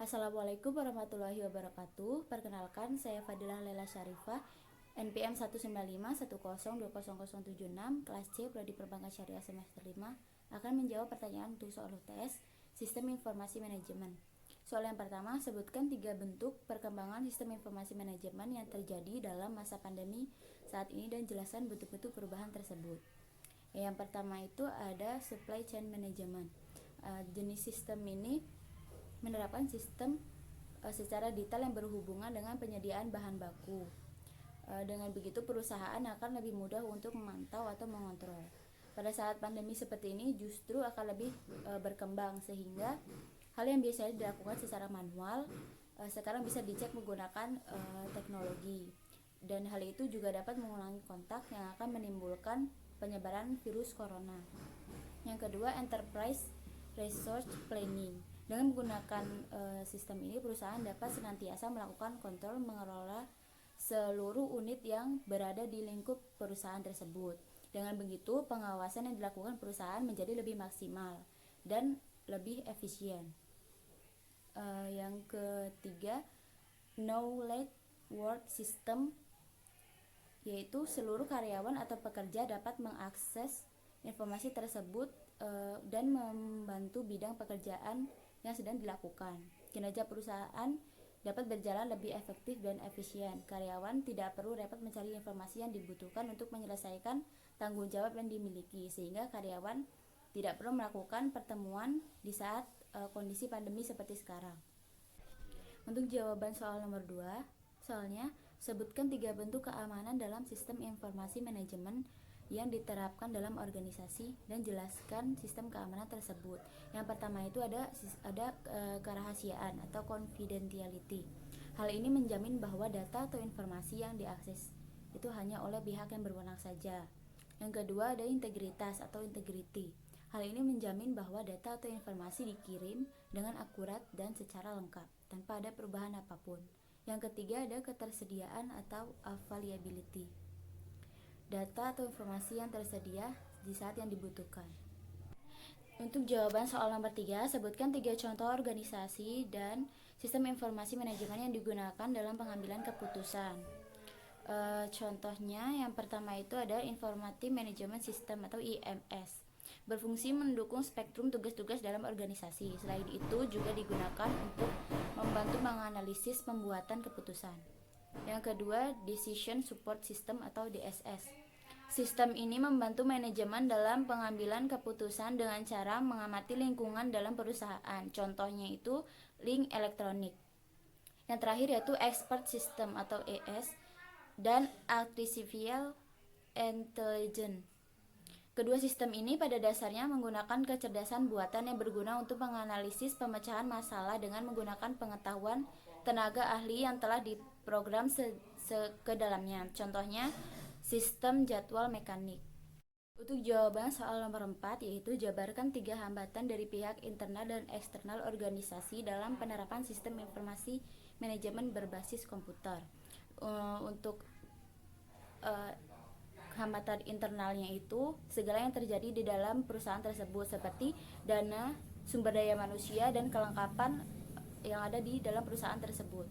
Assalamualaikum warahmatullahi wabarakatuh. Perkenalkan, saya Fadilah Lela Syarifah, NPM 19510200076, kelas C, Prodi Perbankan Syariah semester 5, akan menjawab pertanyaan untuk soal UTS Sistem Informasi Manajemen. Soal yang pertama, sebutkan 3 bentuk perkembangan sistem informasi manajemen yang terjadi dalam masa pandemi saat ini dan jelaskan bentuk-bentuk perubahan tersebut. Yang pertama itu ada supply chain management. Jenis sistem ini menerapkan sistem secara detail yang berhubungan dengan penyediaan bahan baku. Dengan begitu perusahaan akan lebih mudah untuk memantau atau mengontrol. Pada saat pandemi seperti ini justru akan lebih berkembang, sehingga hal yang biasanya dilakukan secara manual sekarang bisa dicek menggunakan teknologi, dan hal itu juga dapat mengurangi kontak yang akan menimbulkan penyebaran virus corona. Yang kedua, enterprise resource planning. Dengan menggunakan sistem ini, perusahaan dapat senantiasa melakukan kontrol mengelola seluruh unit yang berada di lingkup perusahaan tersebut. Dengan begitu, pengawasan yang dilakukan perusahaan menjadi lebih maksimal dan lebih efisien. Yang ketiga, knowledge work system, yaitu seluruh karyawan atau pekerja dapat mengakses informasi tersebut dan membantu bidang pekerjaan yang sedang dilakukan. Kinerja perusahaan dapat berjalan lebih efektif dan efisien. Karyawan tidak perlu repot mencari informasi yang dibutuhkan untuk menyelesaikan tanggung jawab yang dimiliki, sehingga karyawan tidak perlu melakukan pertemuan di saat kondisi pandemi seperti sekarang. Untuk jawaban soal nomor 2, soalnya sebutkan 3 bentuk keamanan dalam sistem informasi manajemen yang diterapkan dalam organisasi dan jelaskan sistem keamanan tersebut. Yang pertama itu ada kerahasiaan atau confidentiality. Hal ini menjamin bahwa data atau informasi yang diakses itu hanya oleh pihak yang berwenang saja. Yang kedua ada integritas atau integrity. Hal ini menjamin bahwa data atau informasi dikirim dengan akurat dan secara lengkap tanpa ada perubahan apapun. Yang ketiga ada ketersediaan atau availability. Data atau informasi yang tersedia di saat yang dibutuhkan. Untuk jawaban soal nomor 3, sebutkan 3 contoh organisasi dan sistem informasi manajemen yang digunakan dalam pengambilan keputusan. Contohnya yang pertama itu ada Informative Management System atau IMS. Berfungsi mendukung spektrum tugas-tugas dalam organisasi. Selain itu juga digunakan untuk membantu menganalisis pembuatan keputusan. Yang kedua, Decision Support System atau DSS. Sistem ini membantu manajemen dalam pengambilan keputusan dengan cara mengamati lingkungan dalam perusahaan. Contohnya itu link elektronik. Yang terakhir yaitu Expert System atau ES dan Artificial Intelligence. Kedua sistem ini pada dasarnya menggunakan kecerdasan buatan yang berguna untuk menganalisis pemecahan masalah dengan menggunakan pengetahuan tenaga ahli yang telah diprogram ke dalamnya. Contohnya sistem jadwal mekanik. Untuk jawaban soal nomor 4, yaitu jabarkan 3 hambatan dari pihak internal dan eksternal organisasi dalam penerapan sistem informasi manajemen berbasis komputer. Untuk hambatan internalnya itu segala yang terjadi di dalam perusahaan tersebut, seperti dana, sumber daya manusia, dan kelengkapan yang ada di dalam perusahaan tersebut.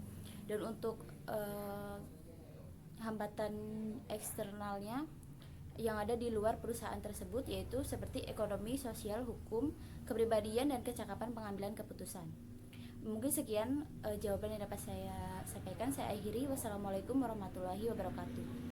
Dan untuk hambatan eksternalnya yang ada di luar perusahaan tersebut, yaitu seperti ekonomi, sosial, hukum, kepribadian, dan kecakapan pengambilan keputusan. Mungkin sekian jawaban yang dapat saya sampaikan. Saya akhiri. Wassalamualaikum warahmatullahi wabarakatuh.